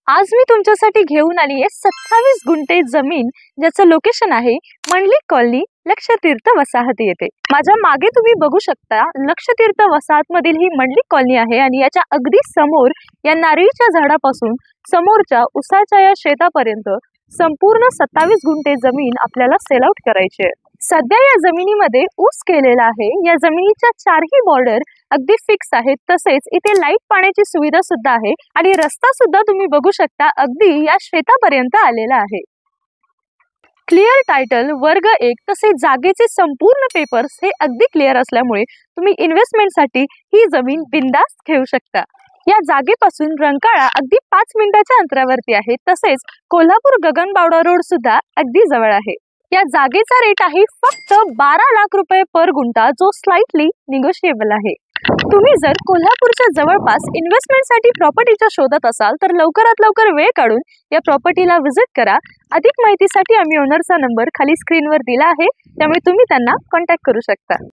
आज मी तुमच्यासाठी घेऊन आली आहे 27 गुंठे जमीन, ज्याचं लोकेशन आहे मंडलिक कॉलनी, लक्षतीर्थ वसाहती येथे। माझ्या मागे तुम्ही बघू शकता लक्षतीर्थ वसाहत मधील ही मंडलिक कॉलनी आहे आणि याच्या अगदी समोर या नारळीच्या झाडापासून समोरच्या उसाच्या या शेतापर्यंत संपूर्ण 27 गुंठे जमीन आपल्याला सेल आउट करायची आहे। सध्या या जमिनीमध्ये ऊस केलेला आहे। या जमिनीच्या चारही बॉर्डर अगदी फिक्स आहेत, तसेच इथे लाईट पाण्याची सुविधा सुद्धा आहे आणि रस्ता सुद्धा तुम्ही बघू शकता अगदी या शेतापर्यंत आलेला आहे। क्लिअर टायटल वर्ग 1 तसेच जागेचे संपूर्ण पेपर्स हे अगदी क्लिअर असल्यामुळे तुम्ही इन्व्हेस्टमेंटसाठी ही जमीन बिंदास्त घेऊ शकता। या जागेपासून रंकाळा अगदी 5 मिनिटाच्या अंतरावरती आहे, तसेच कोल्हापूर गगनबावडा रोड सुद्धा अगदी जवळ आहे। या जागेचा रेट आहे फक्त 12 लाख रुपये पर गुंठा, जो स्लाइटली निगोशिएबल आहे। तुम्ही जर कोल्हापूरच्या जवळपास इन्व्हेस्टमेंटसाठी प्रॉपर्टीच्या शोधात असाल तर लवकरात लवकर वेळ काढून या प्रॉपर्टीला व्हिजिट करा। अधिक माहितीसाठी आम्ही ओनरचा नंबर खाली स्क्रीनवर दिला आहे, त्यामुळे तुम्ही त्यांना कॉन्टॅक्ट करू शकता।